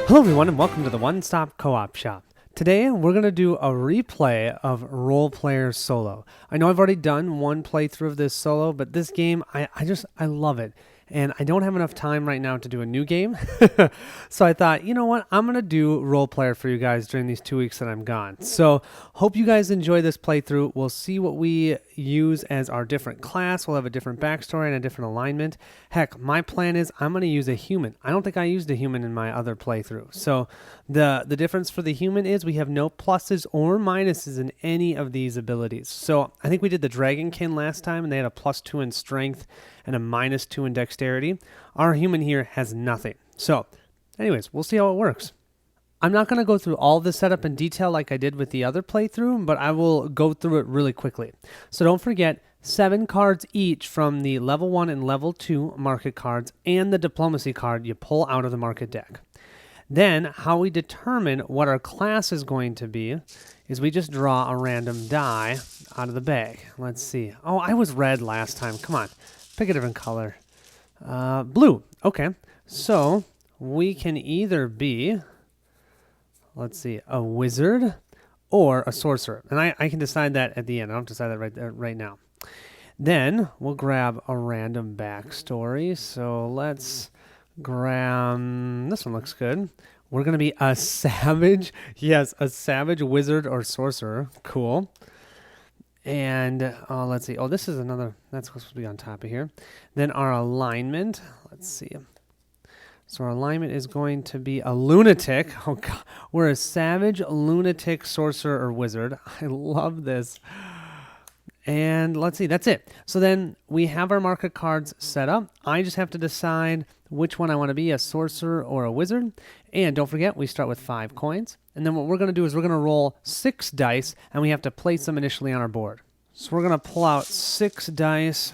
Hello everyone and welcome to the One Stop Co-op Shop. Today we're going to do a replay of Role Player Solo. I know I've already done one playthrough of this solo, but this game, I love it. And I don't have enough time right now to do a new game. So I thought, you know what, I'm going to do Role Player for you guys during these 2 weeks that I'm gone. So hope you guys enjoy this playthrough. We'll see what we use as our different class. We'll have a different backstory and a different alignment. Heck, my plan is I'm going to use a human. I don't think I used a human in my other playthrough. So the difference for the human is we have no pluses or minuses in any of these abilities. So I think we did the Dragonkin last time and they had a +2 in strength and a -2 in dexterity. Our human here has nothing. So anyways, we'll see how it works. I'm not going to go through all the setup in detail like I did with the other playthrough, but I will go through it really quickly. So don't forget, 7 cards each from the level 1 and level 2 market cards and the diplomacy card you pull out of the market deck. Then how we determine what our class is going to be is we just draw a random die out of the bag. Let's see. Oh, I was red last time. Come on. Pick a different color. Blue. Okay. So we can either be, let's see, a wizard or a sorcerer. And I can decide that at the end. I don't decide that right now. Then we'll grab a random backstory. So let's grab, this one looks good. We're going to be a savage. Yes, a savage wizard or sorcerer. Cool. And let's see. Oh, this is another, that's supposed to be on top of here. Then our alignment, let's see. So our alignment is going to be a lunatic. Oh, God. We're a savage, lunatic, sorcerer, or wizard. I love this. And let's see, that's it. So then we have our market cards set up. I just have to decide which one I want to be, a sorcerer or a wizard. And don't forget, we start with 5 coins. And then what we're going to do is we're going to roll 6 dice, and we have to place them initially on our board. So we're going to pull out 6 dice.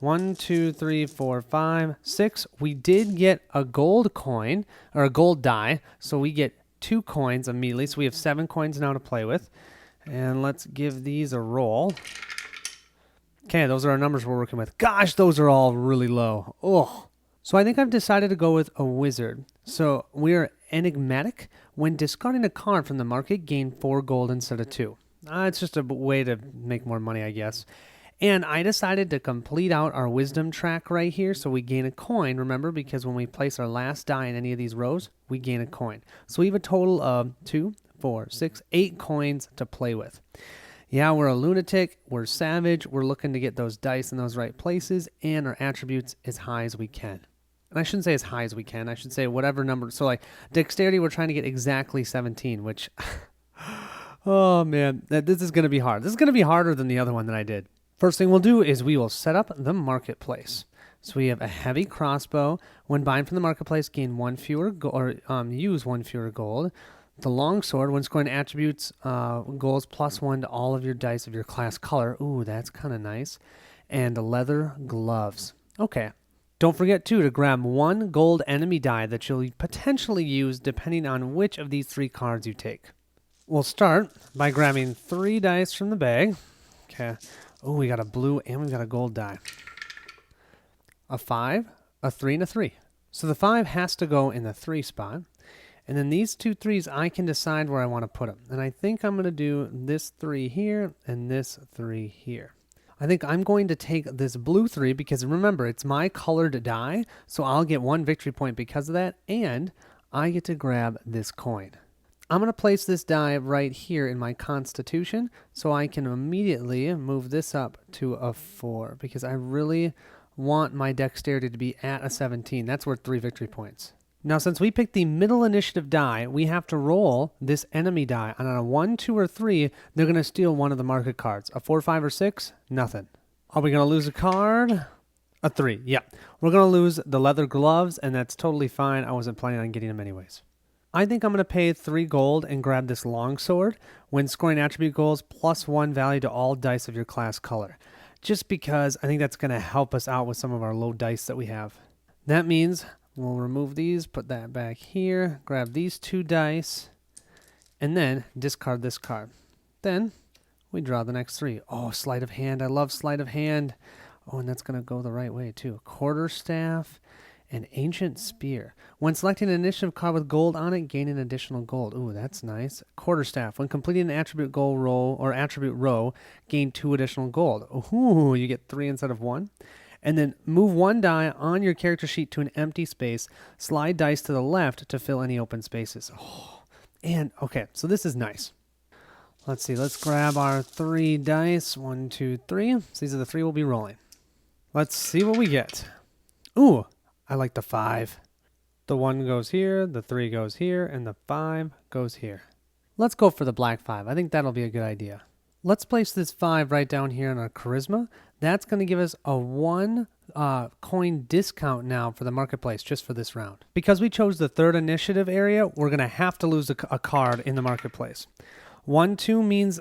1, 2, 3, 4, 5, 6. We did get a gold coin, or a gold die, so we get 2 coins immediately. So we have 7 coins now to play with. And let's give these a roll. Okay, those are our numbers we're working with. Gosh, those are all really low. Oh. So I think I've decided to go with a wizard. So we're enigmatic. When discarding a card from the market, gain 4 gold instead of 2. It's just a way to make more money, I guess. And I decided to complete out our wisdom track right here, so we gain a coin, remember, because when we place our last die in any of these rows, we gain a coin. So we have a total of 2, 4, 6, 8 coins to play with. Yeah, we're a lunatic, we're savage, we're looking to get those dice in those right places, and our attributes as high as we can. And I shouldn't say as high as we can, I should say whatever number. So like dexterity, we're trying to get exactly 17, which, oh man, this is going to be hard. This is going to be harder than the other one that I did. First thing we'll do is we will set up the marketplace. So we have a heavy crossbow. When buying from the marketplace, gain 1 fewer use 1 fewer gold. The longsword, when scoring attributes, goals +1 to all of your dice of your class color. Ooh, that's kind of nice. And leather gloves. Okay. Don't forget, too, to grab 1 gold enemy die that you'll potentially use depending on which of these 3 cards you take. We'll start by grabbing 3 dice from the bag. Okay. Oh, we got a blue and we got a gold die. A 5, a 3, and a 3. So the 5 has to go in the 3 spot. And then these 2 3s, I can decide where I want to put them. And I think I'm going to do this 3 here and this 3 here. I think I'm going to take this blue 3 because remember, it's my colored die. So I'll get 1 victory point because of that. And I get to grab this coin. I'm going to place this die right here in my constitution so I can immediately move this up to a 4 because I really want my dexterity to be at a 17. That's worth 3 victory points. Now, since we picked the middle initiative die, we have to roll this enemy die. And on a 1, 2, or 3, they're going to steal one of the market cards. A 4, 5, or 6, nothing. Are we going to lose a card? A 3, yeah. We're going to lose the leather gloves, and that's totally fine. I wasn't planning on getting them anyways. I think I'm going to pay 3 gold and grab this longsword. When scoring attribute goals, +1 value to all dice of your class color. Just because I think that's going to help us out with some of our low dice that we have. That means we'll remove these, put that back here, grab these 2 dice, and then discard this card. Then we draw the next 3. Oh, sleight of hand. I love sleight of hand. Oh, and that's going to go the right way too. Quarterstaff An Ancient Spear. When selecting an initiative card with gold on it, gain an additional gold. Ooh, that's nice. Quarterstaff. When completing an attribute goal roll or attribute row, gain 2 additional gold. Ooh, you get 3 instead of 1. And then move 1 die on your character sheet to an empty space. Slide dice to the left to fill any open spaces. Oh, and, okay, so this is nice. Let's see. Let's grab our 3 dice. 1, 2, 3. So these are the 3 we'll be rolling. Let's see what we get. Ooh, I like the 5. The 1 goes here, the 3 goes here, and the 5 goes here. Let's go for the black 5. I think that'll be a good idea. Let's place this 5 right down here in our charisma. That's going to give us a 1 coin discount now for the marketplace just for this round. Because we chose the 3rd initiative area, we're going to have to lose a card in the marketplace. 1, 2 means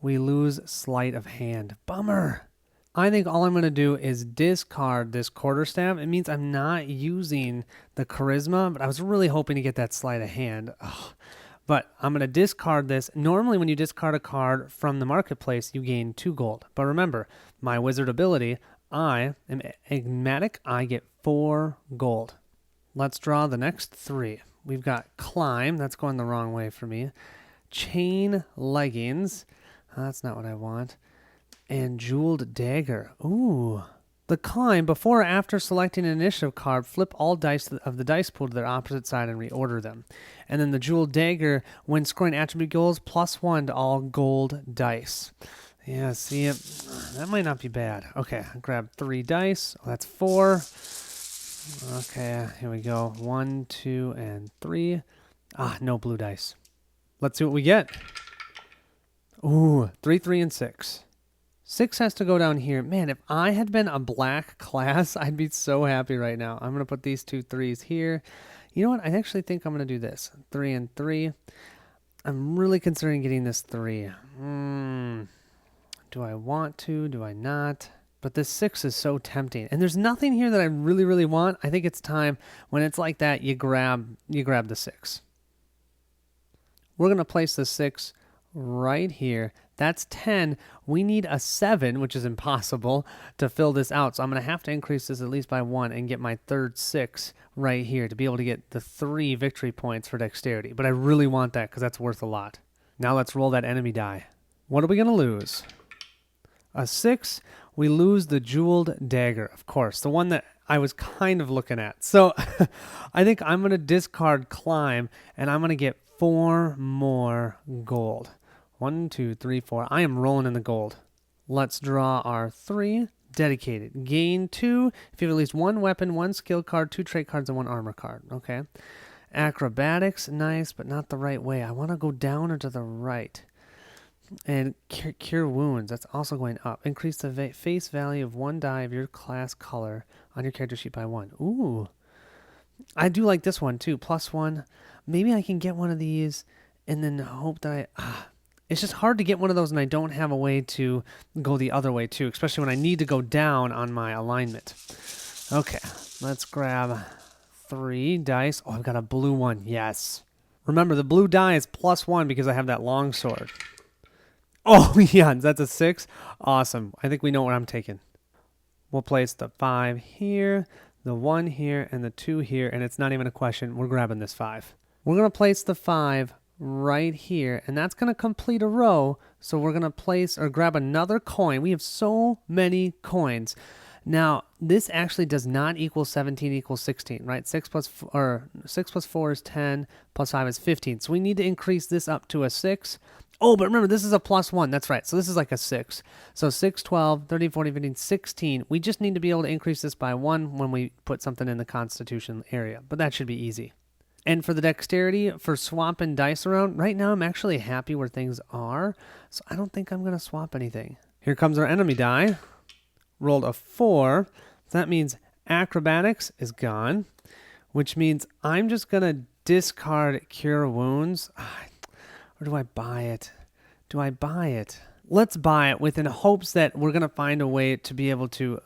we lose sleight of hand. Bummer. I think all I'm going to do is discard this quarterstaff. It means I'm not using the charisma, but I was really hoping to get that sleight of hand. Ugh. But I'm going to discard this. Normally, when you discard a card from the marketplace, you gain 2 gold. But remember, my wizard ability, I am enigmatic. I get 4 gold. Let's draw the next 3. We've got climb. That's going the wrong way for me. Chain leggings. That's not what I want. And jeweled dagger. Ooh. The climb, before or after selecting an initiative card, flip all dice of the dice pool to their opposite side and reorder them. And then the jeweled dagger, when scoring attribute goals, +1 to all gold dice. Yeah, see, that might not be bad. Okay, I'll grab 3 dice. Oh, that's 4. Okay, here we go. 1, 2, and 3. No blue dice. Let's see what we get. Ooh, 3, 3, and 6. 6 has to go down here. Man, if I had been a black class, I'd be so happy right now. I'm going to put these 2 3s here. You know what? I actually think I'm going to do this. 3 and 3. I'm really considering getting this 3. Do I want to? Do I not? But this 6 is so tempting. And there's nothing here that I really, really want. I think it's time, when it's like that, you grab the 6. We're going to place the 6 right here. That's 10. We need a 7, which is impossible, to fill this out. So I'm going to have to increase this at least by 1 and get my 3rd 6 right here to be able to get the 3 victory points for dexterity. But I really want that because that's worth a lot. Now let's roll that enemy die. What are we going to lose? A 6. We lose the jeweled dagger, of course, the one that I was kind of looking at. So I think I'm going to discard climb, and I'm going to get 4 more gold. 1, 2, 3, 4. I am rolling in the gold. Let's draw our 3. Dedicated. Gain 2 if you have at least 1 weapon, 1 skill card, 2 trait cards, and 1 armor card. Okay. Acrobatics. Nice, but not the right way. I want to go down or to the right. And cure wounds. That's also going up. Increase the face value of 1 die of your class color on your character sheet by 1. Ooh. I do like this one too. +1. Maybe I can get one of these and then hope that it's just hard to get one of those and I don't have a way to go the other way too, especially when I need to go down on my alignment. Okay, let's grab 3 dice. Oh, I've got a blue one. Yes. Remember, the blue die is +1 because I have that long sword. Oh, yeah, that's a 6. Awesome. I think we know what I'm taking. We'll place the 5 here, the 1 here, and the 2 here, and it's not even a question. We're grabbing this 5. We're going to place the 5 right here, and that's going to complete a row. So we're going to place or grab another coin. We have so many coins. Now, this actually does not equal 17 equals 16, right? 6 plus 4 is 10, plus 5 is 15. So we need to increase this up to a 6. Oh, but remember, this is a +1. That's right. So this is like a 6. So 6, 12, 13, 14, 15, 16. We just need to be able to increase this by 1 when we put something in the Constitution area. But that should be easy. And for the dexterity, for swapping dice around, right now I'm actually happy where things are. So I don't think I'm going to swap anything. Here comes our enemy die. Rolled a 4. So that means acrobatics is gone, which means I'm just going to discard cure wounds. Or do I buy it? Do I buy it? Let's buy it within hopes that we're going to find a way to be able to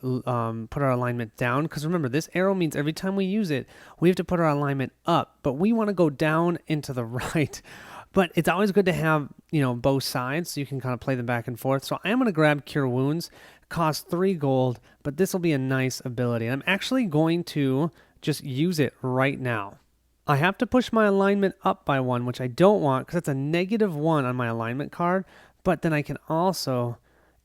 put our alignment down. Because remember, this arrow means every time we use it, we have to put our alignment up. But we want to go down and to the right. But it's always good to have, both sides so you can kind of play them back and forth. So I am going to grab Cure Wounds. Cost 3 gold, but this will be a nice ability. I'm actually going to just use it right now. I have to push my alignment up by 1, which I don't want because that's a -1 on my alignment card, but then I can also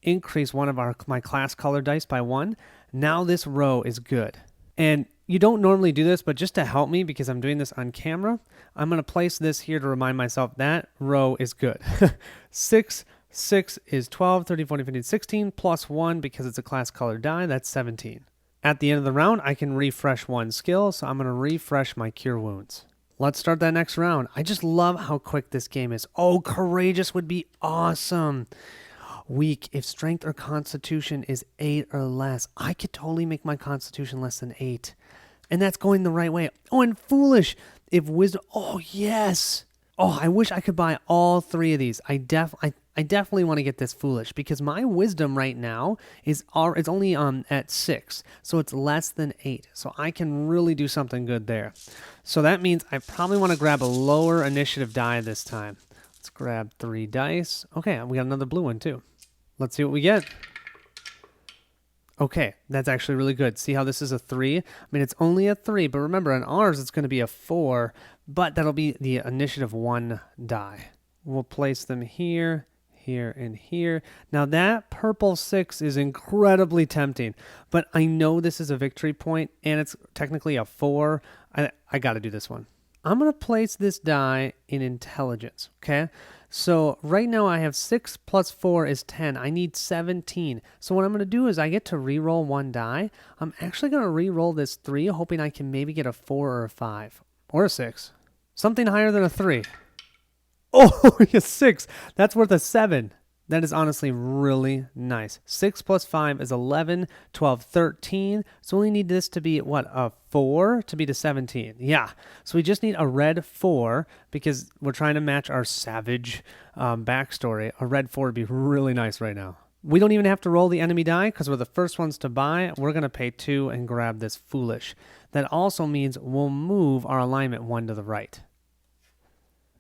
increase one of my class color dice by 1. Now this row is good. And you don't normally do this, but just to help me, because I'm doing this on camera, I'm going to place this here to remind myself that row is good. 6 is 12, 13, 14, 15, 16, plus 1 because it's a class color die, that's 17. At the end of the round, I can refresh 1 skill, so I'm going to refresh my Cure Wounds. Let's start that next round. I just love how quick this game is. Oh, Courageous would be awesome. Weak, if Strength or Constitution is 8 or less, I could totally make my Constitution less than 8. And that's going the right way. Oh, and Foolish, if Wisdom, oh, yes. Oh, I wish I could buy all 3 of these. I definitely want to get this Foolish because my Wisdom right now is only at 6, so it's less than 8. So I can really do something good there. So that means I probably want to grab a lower initiative die this time. Let's grab 3 dice. Okay, we got another blue one too. Let's see what we get. Okay, that's actually really good. See how this is a 3? I mean, it's only a 3, but remember, on ours, it's going to be a 4, but that'll be the initiative 1 die. We'll place them here, here, and here. Now, that purple 6 is incredibly tempting, but I know this is a victory point, and it's technically a 4. I got to do this one. I'm going to place this die in Intelligence, okay? So right now I have 6 plus 4 is 10. I need 17. So what I'm going to do is I get to re-roll 1 die. I'm actually going to re-roll this 3, hoping I can maybe get a 4 or a 5. Or a 6. Something higher than a 3. Oh, a 6. That's worth a 7. That is honestly really nice. 6 plus 5 is 11, 12, 13. So we need this to be, what, a 4 to be to 17. Yeah. So we just need a red 4 because we're trying to match our savage backstory. A red 4 would be really nice right now. We don't even have to roll the enemy die because we're the first ones to buy. We're going to pay 2 and grab this Foolish. That also means we'll move our alignment 1 to the right.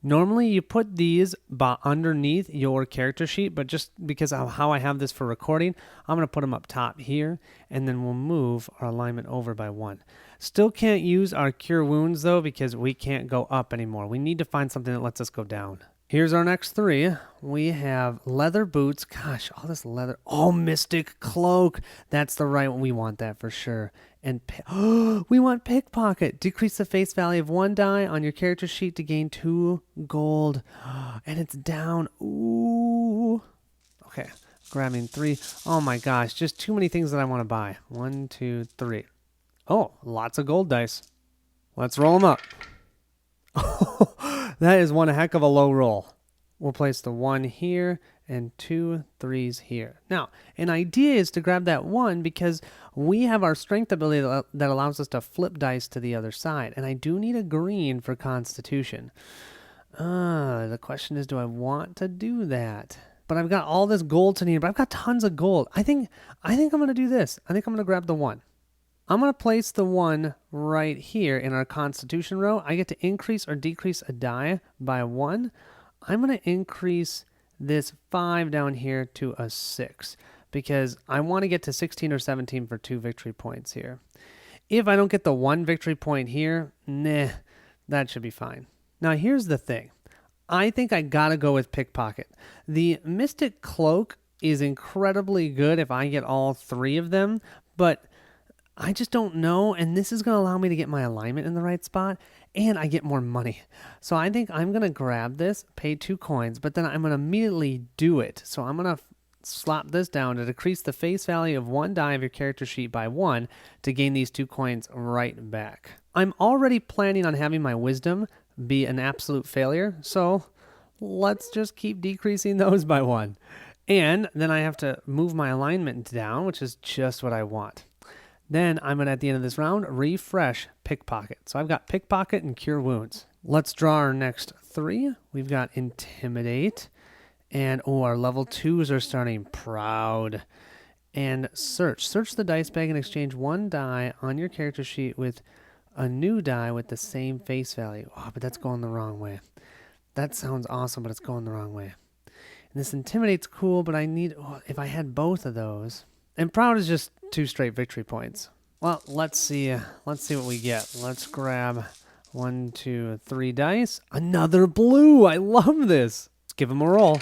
Normally, you put these underneath your character sheet, but just because of how I have this for recording, I'm going to put them up top here, and then we'll move our alignment over by 1. Still can't use our Cure Wounds, though, because we can't go up anymore. We need to find something that lets us go down. Here's our next 3. We have leather boots. Gosh, all this leather. Oh, Mystic Cloak. That's the right one. We want that for sure. And we want Pickpocket. Decrease the face value of 1 die on your character sheet to gain 2 gold. And it's down. Ooh. Okay, grabbing 3. Oh my gosh, just too many things that I want to buy. 1, 2, 3. Oh, lots of gold dice. Let's roll them up. That is one heck of a low roll. We'll place the 1 here and 2 3s here. Now, an idea is to grab that 1 because we have our strength ability that allows us to flip dice to the other side. And I do need a green for Constitution. The question is, do I want to do that? But I've got all this gold to need, but I've got tons of gold. I think I'm going to do this. I think I'm going to grab the 1. I'm going to place the 1 right here in our Constitution row. I get to increase or decrease a die by 1. I'm going to increase this 5 down here to a 6 because I want to get to 16 or 17 for 2 victory points here. If I don't get the 1 victory point here, that should be fine. Now here's the thing. I think I got to go with Pickpocket. The Mystic Cloak is incredibly good if I get all 3 of them, but I just don't know, and this is going to allow me to get my alignment in the right spot, and I get more money. So I think I'm going to grab this, pay 2 coins, but then I'm going to immediately do it. So I'm going to slap this down to decrease the face value of 1 die of your character sheet by 1 to gain these 2 coins right back. I'm already planning on having my wisdom be an absolute failure, so let's just keep decreasing those by 1. And then I have to move my alignment down, which is just what I want. Then I'm going to, at the end of this round, refresh Pickpocket. So I've got Pickpocket and Cure Wounds. Let's draw our next 3. We've got Intimidate. And, our level 2s are starting. Proud. And Search. Search the dice bag and exchange 1 die on your character sheet with a new die with the same face value. Oh, but that's going the wrong way. That sounds awesome, but it's going the wrong way. And this Intimidate's cool, but I need, if I had both of those. And Proud is just 2 straight victory points. Well, let's see. Let's see what we get. Let's grab 1, 2, 3 dice. Another blue. I love this. Let's give him a roll.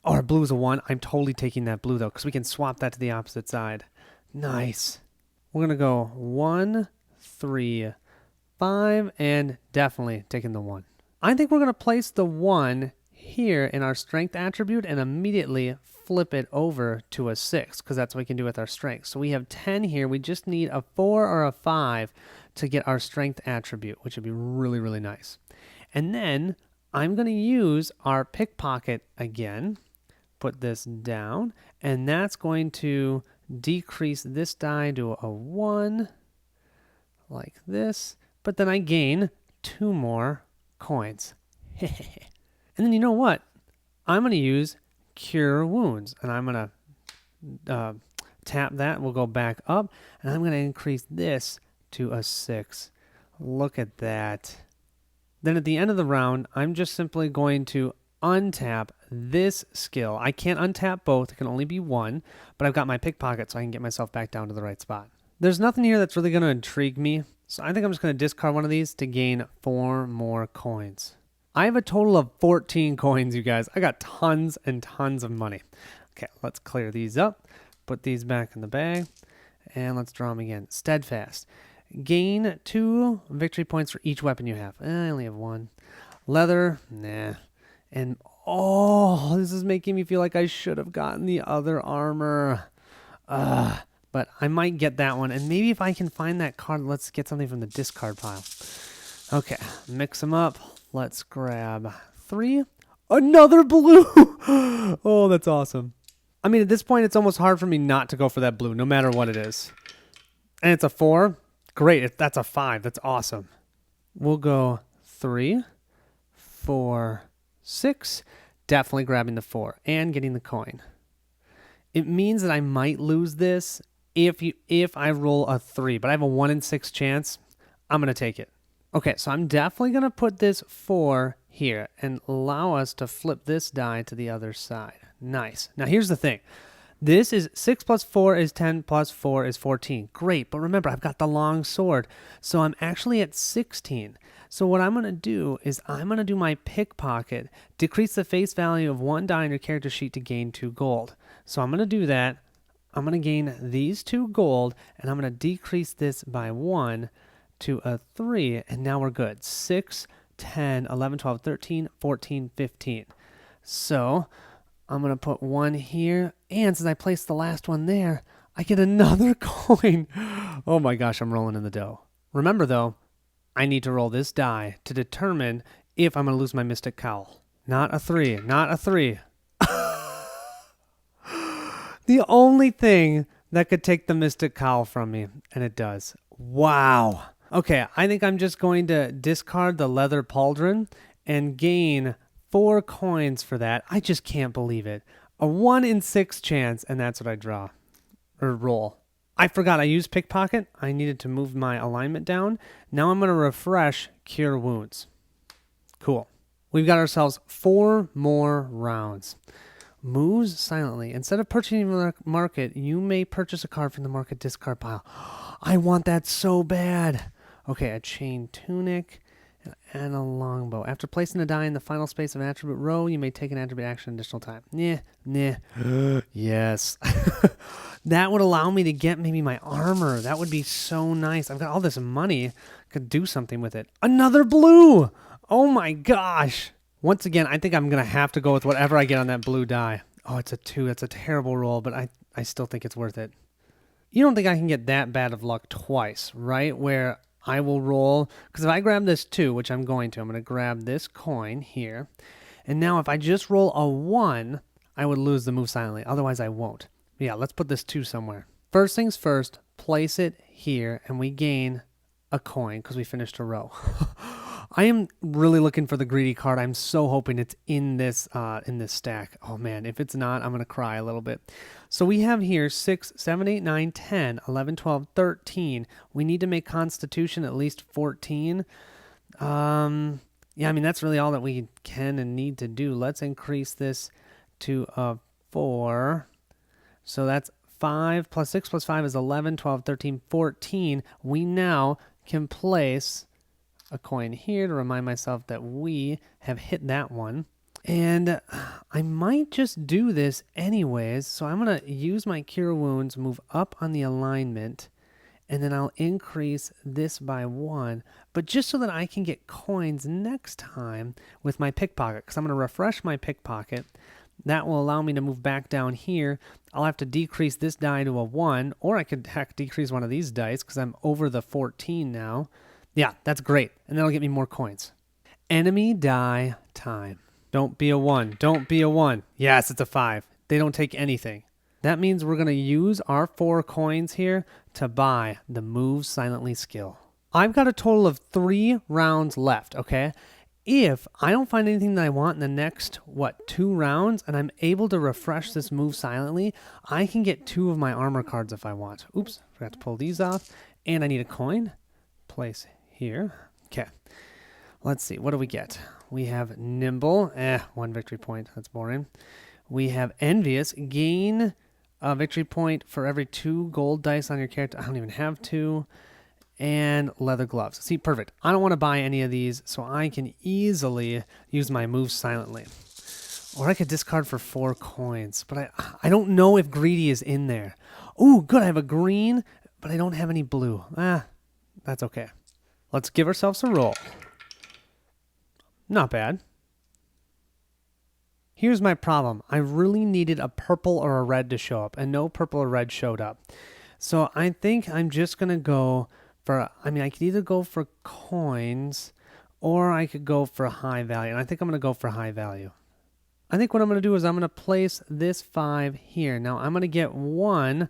Oh, our blue's a 1. I'm totally taking that blue, though, because we can swap that to the opposite side. Nice. We're going to go 1, 3, 5, and definitely taking the 1. I think we're going to place the 1 here in our strength attribute and immediately flip it over to a 6, because that's what we can do with our strength. So we have 10 here. We just need a 4 or a 5 to get our strength attribute, which would be really, really nice. And then I'm going to use our pickpocket again, put this down, and that's going to decrease this die to a 1, like this, but then I gain 2 more coins. And then you know what? I'm going to use Cure Wounds, and I'm going to tap that. We'll go back up, and I'm going to increase this to a 6. Look at that. Then at the end of the round, I'm just simply going to untap this skill. I can't untap both. It can only be one, but I've got my pickpocket, so I can get myself back down to the right spot. There's nothing here that's really going to intrigue me, so I think I'm just going to discard one of these to gain 4 more coins. I have a total of 14 coins, you guys. I got tons and tons of money. Okay, let's clear these up, put these back in the bag, and let's draw them again. Steadfast. Gain 2 victory points for each weapon you have. I only have 1. Leather, nah. And, oh, this is making me feel like I should have gotten the other armor. But I might get that one. And maybe if I can find that card, let's get something from the discard pile. Okay, mix them up. Let's grab 3. Another blue! Oh, that's awesome. I mean, at this point, it's almost hard for me not to go for that blue, no matter what it is. And it's a 4. Great, if that's a 5, that's awesome. We'll go 3, 4, 6. Definitely grabbing the 4 and getting the coin. It means that I might lose this if I roll a 3, but I have a 1 in 6 chance. I'm going to take it. Okay, so I'm definitely going to put this 4 here and allow us to flip this die to the other side. Nice. Now, here's the thing. This is 6 plus 4 is 10 plus 4 is 14. Great, but remember, I've got the long sword, so I'm actually at 16. So what I'm going to do is I'm going to do my pickpocket, decrease the face value of 1 die on your character sheet to gain 2 gold. So I'm going to do that. I'm going to gain these 2 gold, and I'm going to decrease this by 1 to a 3, and now we're good. 6, 10, 11, 12, 13, 14, 15. So I'm going to put 1 here, and since I placed the last one there, I get another coin. Oh my gosh, I'm rolling in the dough. Remember, though, I need to roll this die to determine if I'm going to lose my Mystic Cowl. Not a 3, not a 3. The only thing that could take the Mystic Cowl from me, and it does. Wow. Okay, I think I'm just going to discard the leather pauldron and gain 4 coins for that. I just can't believe it. A 1 in 6 chance, and that's what I draw. Or roll. I forgot I used pickpocket. I needed to move my alignment down. Now I'm going to refresh Cure Wounds. Cool. We've got ourselves 4 more rounds. Moves silently. Instead of purchasing from the market, you may purchase a card from the market discard pile. I want that so bad. Okay, a chain tunic and a longbow. After placing a die in the final space of an attribute row, you may take an attribute action additional time. Yes. That would allow me to get maybe my armor. That would be so nice. I've got all this money. Could do something with it. Another blue! Oh my gosh. Once again, I think I'm going to have to go with whatever I get on that blue die. Oh, it's a 2. That's a terrible roll, but I still think it's worth it. You don't think I can get that bad of luck twice, right? Where I will roll, because if I grab this 2, which I'm going to grab this coin here. And now if I just roll a 1, I would lose the move silently. Otherwise, I won't. Yeah, let's put this 2 somewhere. First things first, place it here, and we gain a coin because we finished a row. I am really looking for the greedy card. I'm so hoping it's in this stack. Oh man, if it's not, I'm going to cry a little bit. So we have here 6, 7, 8, 9, 10, 11, 12, 13. We need to make Constitution at least 14. Yeah, I mean, that's really all that we can and need to do. Let's increase this to a 4. So that's 5 plus 6 plus 5 is 11, 12, 13, 14. We now can place a coin here to remind myself that we have hit that one. And I might just do this anyways. So I'm going to use my Cure Wounds, move up on the alignment, and then I'll increase this by 1. But just so that I can get coins next time with my pickpocket, because I'm going to refresh my pickpocket. That will allow me to move back down here. I'll have to decrease this die to a 1, or I could decrease one of these dice because I'm over the 14 now. Yeah, that's great. And that'll get me more coins. Enemy die time. Don't be a 1. Don't be a 1. Yes, it's a 5. They don't take anything. That means we're going to use our 4 coins here to buy the Move Silently skill. I've got a total of 3 rounds left, okay? If I don't find anything that I want in the next, 2 rounds, and I'm able to refresh this Move Silently, I can get 2 of my armor cards if I want. Oops, forgot to pull these off. And I need a coin. Place here. Okay. Let's see. What do we get? We have Nimble. 1 victory point. That's boring. We have Envious. Gain a victory point for every 2 gold dice on your character. I don't even have 2. And Leather Gloves. See, perfect. I don't want to buy any of these, so I can easily use my Move Silently. Or I could discard for 4 coins, but I don't know if Greedy is in there. Ooh, good. I have a green, but I don't have any blue. That's okay. Let's give ourselves a roll. Not bad. Here's my problem. I really needed a purple or a red to show up, and no purple or red showed up. So I think I'm just going to go for, I could either go for coins or I could go for high value. And I think I'm going to go for high value. I think what I'm going to do is I'm going to place this 5 here. Now I'm going to get 1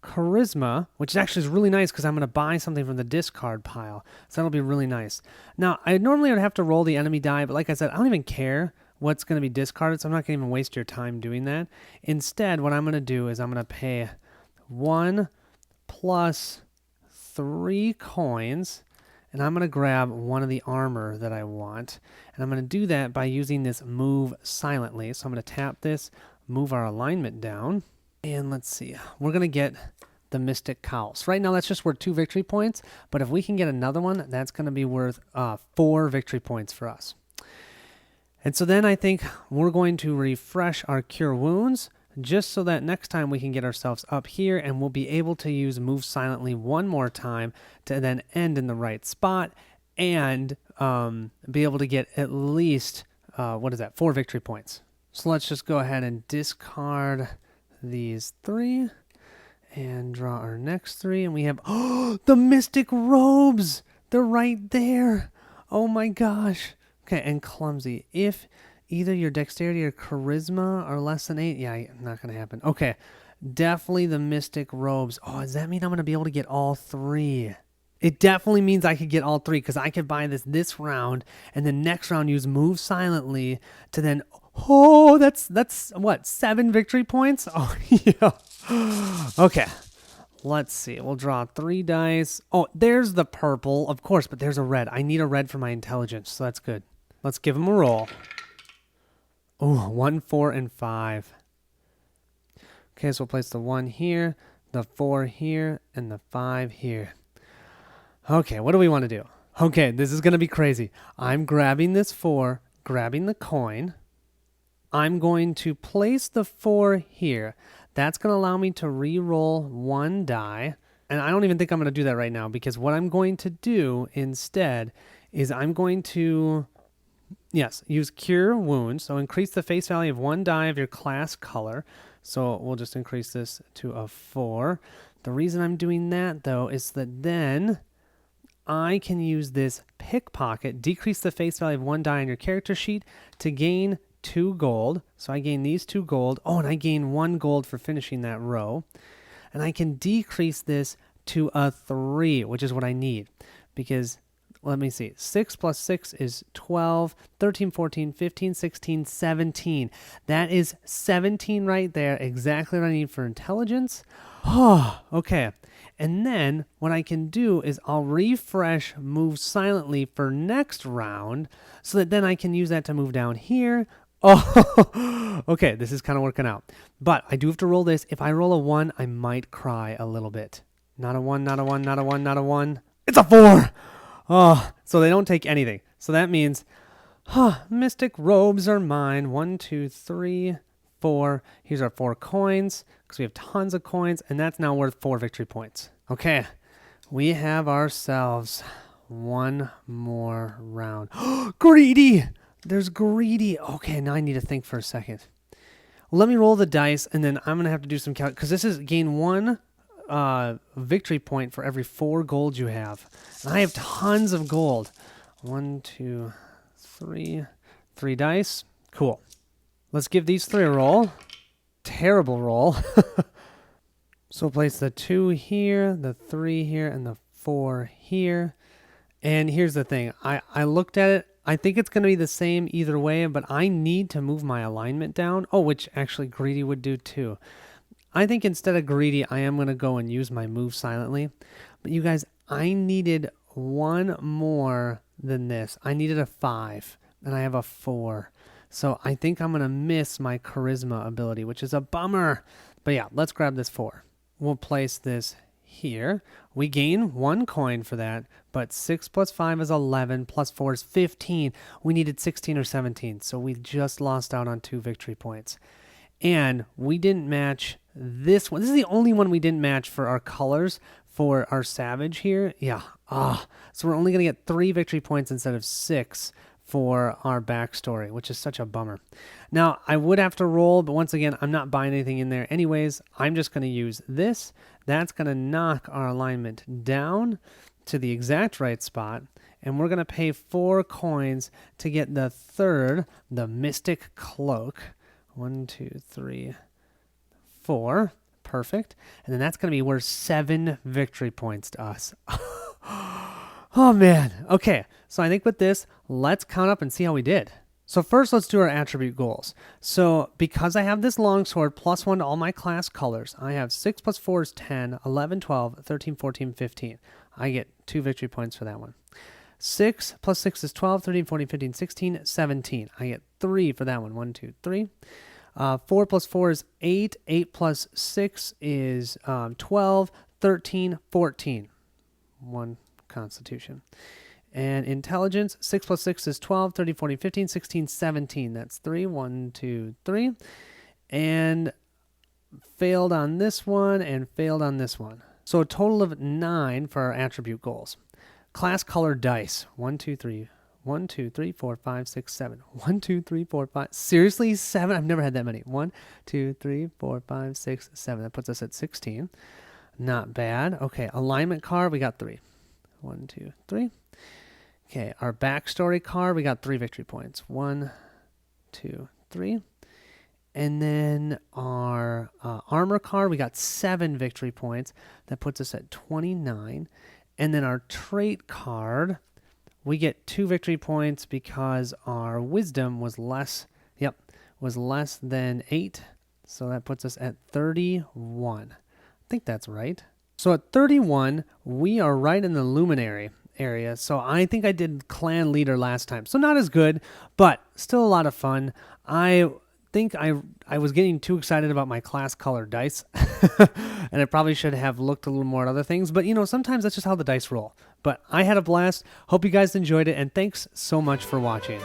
charisma, which actually is really nice because I'm going to buy something from the discard pile. So that'll be really nice. Now, I normally would have to roll the enemy die, but like I said, I don't even care what's going to be discarded, so I'm not going to even waste your time doing that. Instead, what I'm going to do is I'm going to pay 1 plus 3 coins, and I'm going to grab 1 of the armor that I want. And I'm going to do that by using this Move Silently. So I'm going to tap this, move our alignment down. And let's see, we're going to get the Mystic Cowl. So right now that's just worth 2 victory points, but if we can get another one, that's going to be worth 4 victory points for us. And so then I think we're going to refresh our Cure Wounds, just so that next time we can get ourselves up here and we'll be able to use Move Silently 1 more time to then end in the right spot and be able to get at least, 4 victory points. So let's just go ahead and discard these 3 and draw our next 3, and we have the Mystic Robes. They're right there. Oh my gosh. Okay, and Clumsy. If either your dexterity or charisma are less than 8, yeah, not gonna happen. Okay, definitely the Mystic Robes. Oh, does that mean I'm gonna be able to get all 3? It definitely means I could get all 3 because I could buy this round and then next round use Move Silently to then. Oh, that's what, 7 victory points? Oh, yeah. Okay, let's see. We'll draw 3 dice. Oh, there's the purple, of course, but there's a red. I need a red for my intelligence, so that's good. Let's give him a roll. Oh, 1, 4, and 5. Okay, so we'll place the 1 here, the 4 here, and the 5 here. Okay, what do we want to do? Okay, this is going to be crazy. I'm grabbing this 4, grabbing the coin. I'm going to place the 4 here. That's going to allow me to re-roll 1 die. And I don't even think I'm going to do that right now because what I'm going to do instead is I'm going to, use Cure Wounds. So increase the face value of 1 die of your class color. So we'll just increase this to a 4. The reason I'm doing that, though, is that then I can use this pickpocket, decrease the face value of 1 die on your character sheet to gain 2 gold. So I gain these 2 gold. Oh, and I gain 1 gold for finishing that row. And I can decrease this to a 3, which is what I need. Because, let me see, 6 plus 6 is 12, 13, 14, 15, 16, 17. That is 17 right there. Exactly what I need for intelligence. Oh, okay. And then what I can do is I'll refresh Move Silently for next round so that then I can use that to move down here. Oh, okay, this is kind of working out. But I do have to roll this. If I roll a 1, I might cry a little bit. Not a 1, not a 1, not a 1, not a 1. It's a 4! Oh, so they don't take anything. So that means, mystic robes are mine. 1, 2, 3, 4. Here's our 4 coins, because we have tons of coins, and that's now worth 4 victory points. Okay, we have ourselves one more round. Greedy! There's greedy. Okay, now I need to think for a second. Let me roll the dice, and then I'm going to have to do some count, because this is gain 1 victory point for every 4 gold you have. And I have tons of gold. 1, 2, 3. 3 dice. Cool. Let's give these 3 a roll. Terrible roll. So place the 2 here, the 3 here, and the 4 here. And here's the thing. I looked at it. I think it's going to be the same either way, but I need to move my alignment down. Oh, which actually greedy would do too. I think instead of greedy, I am going to go and use my move silently. But you guys, I needed 1 more than this. I needed a 5, and I have a 4. So I think I'm going to miss my charisma ability, which is a bummer. But yeah, let's grab this 4. We'll place this here. We gain 1 coin for that, but 6 plus 5 is 11, plus 4 is 15. We needed 16 or 17, so we just lost out on 2 victory points. And we didn't match this one. This is the only one we didn't match for our colors for our savage here. Yeah. So we're only going to get 3 victory points instead of 6 for our backstory, which is such a bummer. Now, I would have to roll, but once again, I'm not buying anything in there anyways. I'm just going to use this. That's going to knock our alignment down to the exact right spot, and we're going to pay 4 coins to get the 3rd, the Mystic Cloak. 1, 2, 3, 4. Perfect. And then that's going to be worth 7 victory points to us. Oh, man. Okay, so I think with this, let's count up and see how we did. So first, let's do our attribute goals. So because I have this longsword plus 1 to all my class colors, I have 6 plus 4 is 10, 11, 12, 13, 14, 15. I get 2 victory points for that one. 6 plus 6 is 12, 13, 14, 15, 16, 17. I get 3 for that one. 1, 2, 3. 4 plus 4 is 8. 8 plus 6 is 12, 13, 14. 1 constitution. And intelligence, 6 plus 6 is 12, 13, 14, 15, 16, 17. That's 3. 1, 2, 3. And failed on this one and failed on this one. So a total of 9 for our attribute goals. Class color dice. 1, 2, 3. 1, 2, 3, 4, 5, 6, 7. 1, 2, 3, 4, 5. Seriously? 7? I've never had that many. 1, 2, 3, 4, 5, 6, 7. That puts us at 16. Not bad. Okay, alignment card, we got 3. 1, 2, 3. Okay, our backstory card, we got 3 victory points. 1, 2, 3. And then our armor card, we got 7 victory points. That puts us at 29. And then our trait card, we get 2 victory points because our wisdom was less than 8. So that puts us at 31. I think that's right. So at 31, we are right in the luminary area. So I think I did clan leader last time. So not as good, but still a lot of fun. I think I was getting too excited about my class color dice. And I probably should have looked a little more at other things. But, sometimes that's just how the dice roll. But I had a blast. Hope you guys enjoyed it. And thanks so much for watching.